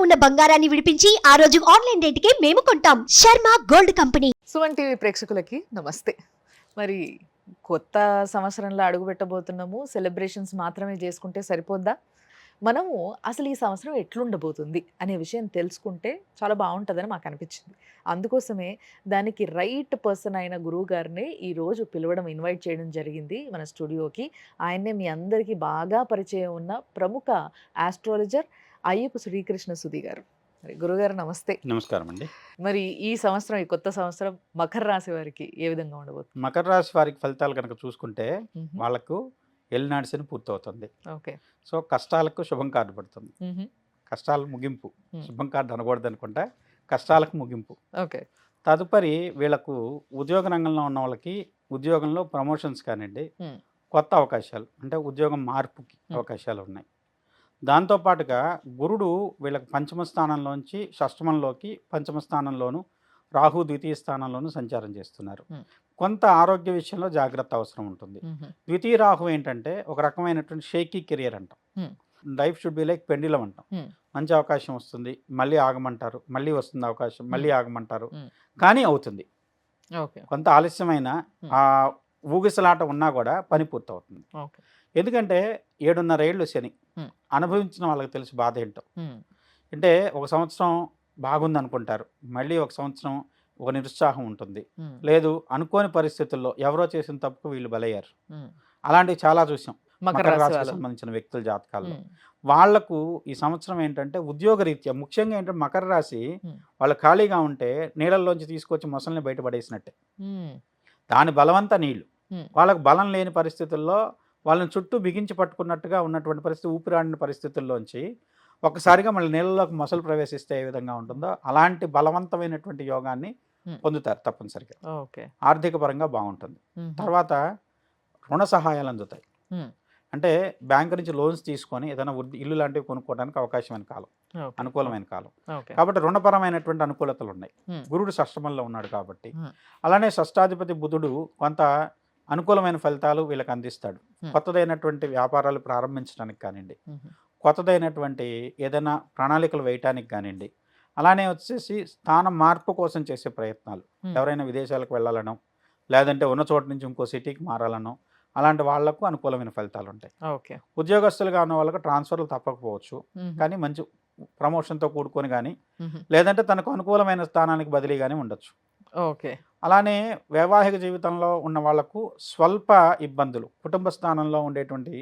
ఉన్న బంగారాన్ని విడిపించి ఆ రోజు ఆన్లైన్ రేటుకే మేము కొంటాం. Sharma gold company. Suman TV ప్రేక్షకులకి నమస్తే. మరి కొత్త సంవత్సరంలో అడుగుపెట్టబోతున్నాము. సెలబ్రేషన్స్ మాత్రమే చేసుకుంటే సరిపోద్దా? మనము అసలు ఈ సంవత్సరం ఎట్లుండబోతుంది అనే విషయం తెలుసుకుంటే చాలా బాగుంటుందని మాకు అనిపించింది. అందుకోసమే దానికి రైట్ పర్సన్ అయిన గురువు గారిని ఈరోజు పిలవడం, ఇన్వైట్ చేయడం జరిగింది మన స్టూడియోకి. ఆయన్నే మీ అందరికీ బాగా పరిచయం ఉన్న ప్రముఖ ఆస్ట్రాలజర్ అయ్యప్ప శ్రీకృష్ణ సుధీ గారు. మరి గురుగారు నమస్తే. నమస్కారం అండి. మరి ఈ సంవత్సరం, ఈ కొత్త సంవత్సరం మకర రాశి వారికి ఏ విధంగా ఉండబోతుంది? మకర రాశి వారికి ఫలితాలు కనుక చూసుకుంటే మ్మ్. వాళ్ళకు ఎల్నాడు శని పూర్తవుతుంది. ఓకే. సో కష్టాలకు శుభం కార్డు పడుతుంది. మ్మ్. కష్టాల ముగింపు. మ్మ్. శుభం కార్డు అనకూడదు అనుకుంటా, కష్టాలకు ముగింపు. ఓకే. తదుపరి వీళ్ళకు ఉద్యోగ రంగంలో ఉన్న వాళ్ళకి ఉద్యోగంలో ప్రమోషన్స్ కానివ్వండి, మ్మ్. కొత్త అవకాశాలు అంటే ఉద్యోగం మార్పుకి అవకాశాలు ఉన్నాయి. దాంతోపాటుగా గురుడు వీళ్ళకి పంచమ స్థానంలోంచి షష్టమంలోకి, పంచమ స్థానంలోను, రాహు ద్వితీయ స్థానంలోను సంచారం చేస్తున్నారు. మ్మ్. కొంత ఆరోగ్య విషయంలో జాగ్రత్త అవసరం ఉంటుంది. మ్మ్. ద్వితీయ రాహు ఏంటంటే ఒక రకమైనటువంటి షేకీ కెరియర్ అంటాం. మ్మ్. Life should be like pendulum అంటాం. మ్మ్. మంచి అవకాశం వస్తుంది, మళ్ళీ ఆగమంటారు, మళ్ళీ వస్తుంది అవకాశం, మళ్ళీ ఆగమంటారు, మ్మ్. కానీ అవుతుంది. ఓకే. కొంత ఆలస్యమైన ఆ ఊగిసలాట ఉన్నా కూడా పని పూర్తవుతుంది. ఓకే. ఎందుకంటే 7.5 ఏళ్ళు శని. మ్మ్. అనుభవించిన వాళ్ళకి తెలుసు బాధ ఏంటో. మ్మ్. అంటే ఒక సంవత్సరం బాగుంది అనుకుంటారు, మళ్ళీ ఒక సంవత్సరం ఒక నిరుత్సాహం ఉంటుంది. మ్మ్. లేదు, అనుకోని పరిస్థితుల్లో ఎవరో చేసిన తప్పుకు వీళ్ళు బలయ్యారు. మ్మ్. అలాంటివి చాలా చూసాం మకర మకర రాశి రాశికి వాళ్ళు. సంబంధించిన వ్యక్తుల జాతకాల్లో. మ్మ్. వాళ్లకు ఈ సంవత్సరం ఏంటంటే ఉద్యోగరీత్యా ముఖ్యంగా ఏంటంటే మకర రాశి మ్మ్. వాళ్ళు ఖాళీగా ఉంటే నీళ్ళల్లోంచి తీసుకొచ్చి మొసల్ని బయటపడేసినట్టే. మ్మ్. దాని బలవంత నీళ్లు. మ్మ్. వాళ్ళకు బలం లేని పరిస్థితుల్లో వాళ్ళని చుట్టూ బిగించి పట్టుకున్నట్టుగా ఉన్నటువంటి పరిస్థితి, ఊపిరాడిన పరిస్థితుల్లోంచి ఒక్కసారిగా మళ్ళీ నీళ్ళలోకి మొసలు ప్రవేశిస్తే ఏ విధంగా ఉంటుందో అలాంటి బలవంతమైనటువంటి యోగాన్ని మ్మ్. పొందుతారు తప్పనిసరిగా. ఓకే. ఆర్థిక పరంగా బాగుంటుంది. మ్మ్. తర్వాత రుణ సహాయాలు అందుతాయి. మ్మ్. అంటే బ్యాంకు నుంచి లోన్స్ తీసుకొని ఏదైనా ఇల్లు లాంటివి కొనుక్కోవడానికి అవకాశమైన కాలం, ఓకే. అనుకూలమైన కాలం. ఓకే. కాబట్టి రుణపరమైనటువంటి అనుకూలతలు ఉన్నాయి. మ్మ్. గురుడు షష్టమంలో ఉన్నాడు కాబట్టి. మ్మ్. అలానే షష్టాధిపతి బుధుడు కొంత అనుకూలమైన ఫలితాలు వీళ్ళకి అందిస్తాడు. మ్మ్. కొత్తదైనటువంటి వ్యాపారాలు ప్రారంభించడానికి కానివ్వండి, మ్మ్. కొత్తదైనటువంటి ఏదైనా ప్రణాళికలు వేయటానికి కానివ్వండి, అలానే వచ్చేసి స్థానం మార్పు కోసం చేసే ప్రయత్నాలు. మ్మ్. ఎవరైనా విదేశాలకు వెళ్ళాలనో, లేదంటే ఉన్న చోట నుంచి ఇంకో సిటీకి మారాలనో, అలాంటి వాళ్లకు అనుకూలమైన ఫలితాలు ఉంటాయి. ఓకే. ఉద్యోగస్తులుగా ఉన్న వాళ్ళకు ట్రాన్స్ఫర్లు తప్పకపోవచ్చు, మ్మ్. కానీ మంచి ప్రమోషన్తో కూడుకొని కానీ, మ్మ్. లేదంటే తనకు అనుకూలమైన స్థానానికి బదిలీ కానీ ఉండొచ్చు. ఓకే. అలానే వైవాహిక జీవితంలో ఉన్న వాళ్లకు స్వల్ప ఇబ్బందులు, కుటుంబ స్థానంలో ఉండేటువంటి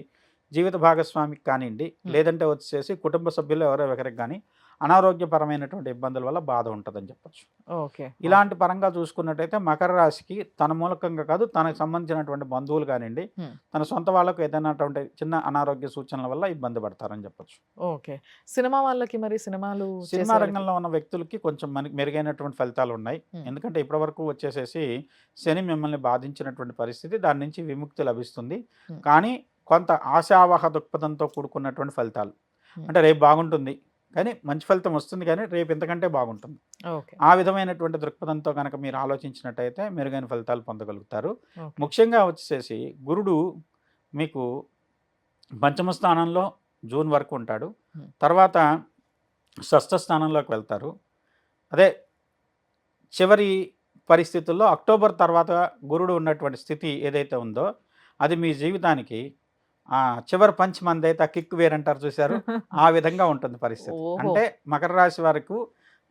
జీవిత భాగస్వామికి కానివ్వండి, లేదంటే వచ్చేసి కుటుంబ సభ్యులు ఎవరో ఒకరికి కానీ అనారోగ్యపరమైనటువంటి ఇబ్బందుల వల్ల బాధ ఉంటుందని చెప్పచ్చు. ఓకే. ఇలాంటి పరంగా చూసుకున్నట్టయితే మకర రాశికి తన మూలకంగా కాదు, తనకు సంబంధించినటువంటి బంధువులు కానివ్వండి, మ్మ్. తన సొంత వాళ్ళకు ఏదైనా చిన్న అనారోగ్య సూచనల వల్ల ఇబ్బంది పడతారని చెప్పచ్చు. ఓకే. సినిమా వాళ్ళకి మరి సినిమాలు సినిమా చేసే వాళ్ళకి? రంగంలో ఉన్న వ్యక్తులకి కొంచెం మనకి మెరుగైనటువంటి ఫలితాలు ఉన్నాయి. మ్మ్. ఎందుకంటే ఇప్పటివరకు వచ్చేసేసి శని మిమ్మల్ని బాధించినటువంటి పరిస్థితి, దాని నుంచి విముక్తి లభిస్తుంది. మ్మ్. కానీ కొంత ఆశావహ దృక్పథంతో కూడుకున్నటువంటి ఫలితాలు. మ్మ్. అంటే రేపు బాగుంటుంది కానీ మంచి ఫలితం వస్తుంది, కానీ రేపు ఇంతకంటే బాగుంటుంది. ఓకే. ఆ విధమైనటువంటి దృక్పథంతో కనుక మీరు ఆలోచించినట్టయితే మెరుగైన ఫలితాలు పొందగలుగుతారు. ఓకే. ముఖ్యంగా వచ్చేసి గురుడు మీకు పంచమ స్థానంలో జూన్ వరకు ఉంటాడు. మ్మ్. తర్వాత షష్ఠ స్థానంలోకి వెళ్తారు. అదే చివరి పరిస్థితుల్లో అక్టోబర్ తర్వాత గురుడు ఉన్నటువంటి స్థితి ఏదైతే ఉందో అది మీ జీవితానికి చివరి పంచ్ మంది అయితే ఆ కిక్ వేరంటారు చూశారు, ఆ విధంగా ఉంటుంది పరిస్థితి. ఓహో. అంటే మకర రాశి వారికి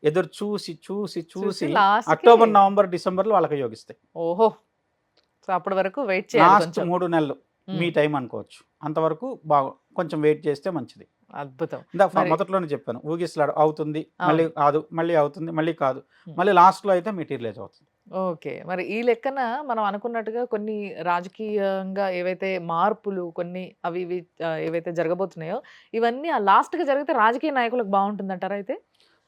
ఎదురు చూసి చూసి చూసి లాస్ట్ అక్టోబర్, నవంబర్, డిసెంబర్లో వాళ్ళకి యోగిస్తాయి. ఓహో. సో అప్పటి వరకు వెయిట్ చేయాలి లాస్ట్ కొంచెం. 3 నెలలు మీ మ్మ్. టైం అనుకోవచ్చు. అంతవరకు కొంచెం వెయిట్ చేస్తే మంచిది. అద్భుతం. ఇందాక మరి- మొదట్లోనే చెప్పాను, ఊగిసలాడు అవుతుంది, అవును. మళ్ళీ కాదు, మళ్ళీ అవుతుంది, మళ్ళీ కాదు, మ్మ్. మళ్ళీ లాస్ట్లో అయితే మెటీరియలైజ్ అవుతుంది. ఓకే. మరి ఈ లెక్కన మనం అనుకున్నట్టుగా కొన్ని రాజకీయంగా ఏవైతే మార్పులు కొన్ని అవి ఇవి ఏవైతే జరగబోతున్నాయో ఇవన్నీ ఆ లాస్ట్‌గా జరిగితే రాజకీయ నాయకులకు బాగుంటుందంటారా అయితే?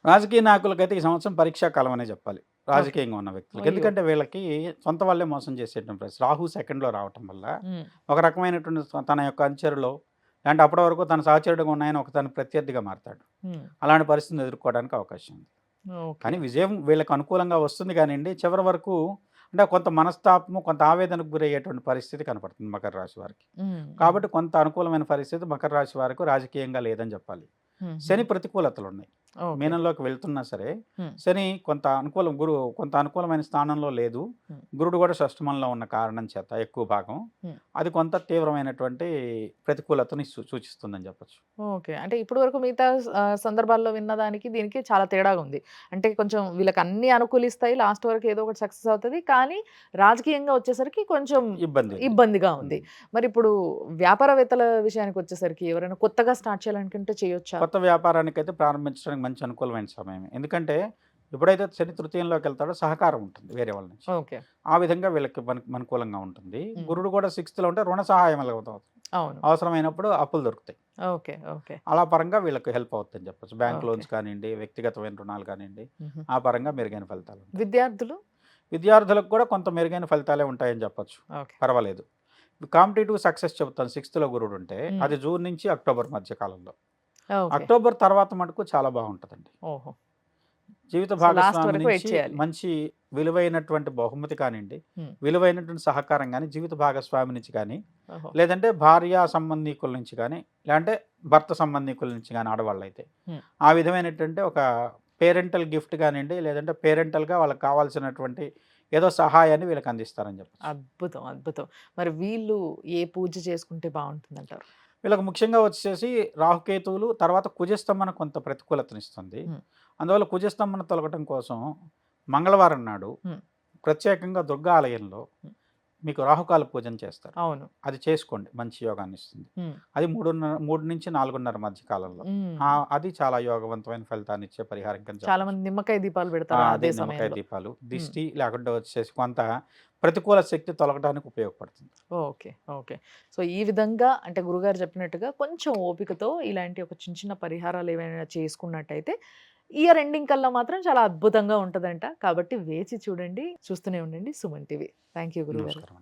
రాజకీయ నాయకులకైతే ఈ సంవత్సరం పరీక్షా కాలం అనే చెప్పాలి ఓకే. రాజకీయంగా ఉన్న వ్యక్తులకి. అయ్యో. ఎందుకంటే వీళ్ళకి సొంత వాళ్ళే మోసం చేసేటువంటి పరిస్థితి. రాహు సెకండ్లో రావటం వల్ల మ్మ్. ఒక రకమైనటువంటి తన యొక్క అనుచరులో, అంటే అప్పటి వరకు తన సహచరుడుగా ఉన్నాయని ఒక తన ప్రత్యర్థిగా మారతాడు. మ్మ్. అలాంటి పరిస్థితిని ఎదుర్కోవడానికి అవకాశం ఉంది. ఓకే. కానీ విజయం వీళ్ళకి అనుకూలంగా వస్తుంది కానివ్వండి, చివరి వరకు అంటే కొంత మనస్తాపము, కొంత ఆవేదనకు గురయ్యేటువంటి పరిస్థితి కనపడుతుంది మకర రాశి వారికి. మ్మ్. కాబట్టి కొంత అనుకూలమైన పరిస్థితి మకర రాశి వారికి రాజకీయంగా లేదని చెప్పాలి. శని ప్రతికూలతలు ఉన్నాయి. ఓకే. మీనంలోకి వెళ్తున్నా సరే Hmm. శని కొంత అనుకూలమైన స్థానంలో లేదు. Hmm. గురుడు కూడా షష్టమంలో ఉన్న కారణం చేత ఎక్కువ భాగం Hmm. అది కొంత తీవ్రమైనటువంటి ప్రతికూలతని సూచిస్తుందని చెప్పొచ్చు. ఓకే. అంటే ఇప్పటి వరకు మిగతా సందర్భాల్లో విన్నదానికి దీనికి చాలా తేడాగా ఉంది. అంటే కొంచెం వీళ్ళకి అన్నీ అనుకూలిస్తాయి. లాస్ట్ వరకు ఏదో ఒకటి సక్సెస్ అవుతది. కానీ రాజకీయంగా వచ్చేసరికి కొంచెం ఇబ్బంది ఉంది. ఇబ్బందిగా ఉంది. మరి ఇప్పుడు వ్యాపారవేత్తల విషయానికి వచ్చేసరికి ఎవరైనా కొత్తగా స్టార్ట్ చేయాలనుకుంటే చేయొచ్చా? కొత్త వ్యాపారానికైతే ప్రారంభించడానికి మంచి అనుకూలమైన సమయమే. ఎందుకంటే ఎప్పుడైతే శని తృతీయంలోకి వెళ్తాడో సహకారం ఉంటుంది వేరే వాళ్ళ నుంచి. ఓకే. ఆ విధంగా వీళ్ళకి అనుకూలంగా ఉంటుంది. Hmm. గురుడు కూడా 6th ఉంటే రుణ సహాయం అవుతుంది. అవును. అవసరమైనప్పుడు అప్పులు దొరుకుతాయి. ఓకే. ఓకే. అలా పరంగా వీళ్ళకి హెల్ప్ అవుతుందని చెప్పొచ్చు. Bank okay. లోన్స్ కానివ్వండి, వ్యక్తిగతమైన రుణాలు కానివ్వండి, హుహు. ఆ పరంగా మెరుగైన ఫలితాలు ఉంటాయి. విద్యార్థులు? విద్యార్థులకు కూడా కొంత మెరుగైన ఫలితాలే ఉంటాయని చెప్పొచ్చు. ఓకే. పర్వాలేదు. కాంపిటేటివ్ సక్సెస్ చెప్తాను. 6th గురుడు ఉంటే Hmm. అది జూన్ నుంచి అక్టోబర్ మధ్య కాలంలో. ఓకే. అక్టోబర్ తర్వాత మటుకు చాలా బాగుంటుందండి. ఓహో! జీవిత సో లాస్ట్ భాగస్వామి వరకు వెయిట్ నుంచి చేయాలి. మంచి విలువైనటువంటి బహుమతి కానివ్వండి, Hmm. విలువైనటువంటి సహకారం కానీ జీవిత భాగస్వామి నుంచి కానీ, ఓహో! లేదంటే భార్య సంబంధీకుల నుంచి కానీ, లేదంటే భర్త సంబంధీకుల నుంచి కానీ ఆడవాళ్ళైతే Hmm. ఆ విధమైనటువంటి ఒక పేరెంటల్ గిఫ్ట్ కానివ్వండి, లేదంటే పేరెంటల్గా వాళ్ళకి కావాల్సినటువంటి ఏదో సహాయాన్ని వీళ్ళకి అందిస్తారని చెప్పచ్చు. అద్భుతం. అద్భుతం. మరి వీళ్ళు ఏ పూజ చేసుకుంటే బావుంటుందంటారు? వీళ్ళకి ముఖ్యంగా వచ్చేసి రాహుకేతువులు, తర్వాత కుజస్తంభన కొంత ప్రతికూలతనిస్తుంది. Hmm. అందువల్ల కుజస్తంభన తొలగటం కోసం మంగళవారం నాడు Hmm. ప్రత్యేకంగా దుర్గా ఆలయంలో Hmm. మీకు రాహుకాల పూజన చేస్తారు. అవును. అది చేసుకోండి, మంచి యోగాన్ని ఇస్తుంది. హ్మ్. అది 3 నుంచి 4:30 మధ్య కాలంలో. హ్మ్. అది చాలా యోగవంతమైన ఫలితాన్ని ఇచ్చే పరిహారం కింద చాలా చెప్పొచ్చు. మంది నిమ్మకాయ దీపాలు పెడతారు అదే అదే నిమ్మకాయ సమయంలో. దీపాలు, దిష్టి లేకుండా వచ్చేసి కొంత ప్రతికూల శక్తి తొలగడానికి ఉపయోగపడుతుంది. ఓకే. ఓకే. సో ఈ విధంగా అంటే గురుగారు చెప్పినట్టుగా కొంచెం ఓపికతో ఇలాంటి ఒక చిన్న చిన్న పరిహారాలు ఏవైనా చేసుకున్నట్టయితే ఇయర్ ఎండింగ్ కల్లా మాత్రం చాలా అద్భుతంగా ఉంటదంట. కాబట్టి వేచి చూడండి. చూస్తూనే ఉండండి సుమన్ టీవీ. థాంక్ యూ గురుగారు. నమస్కారం.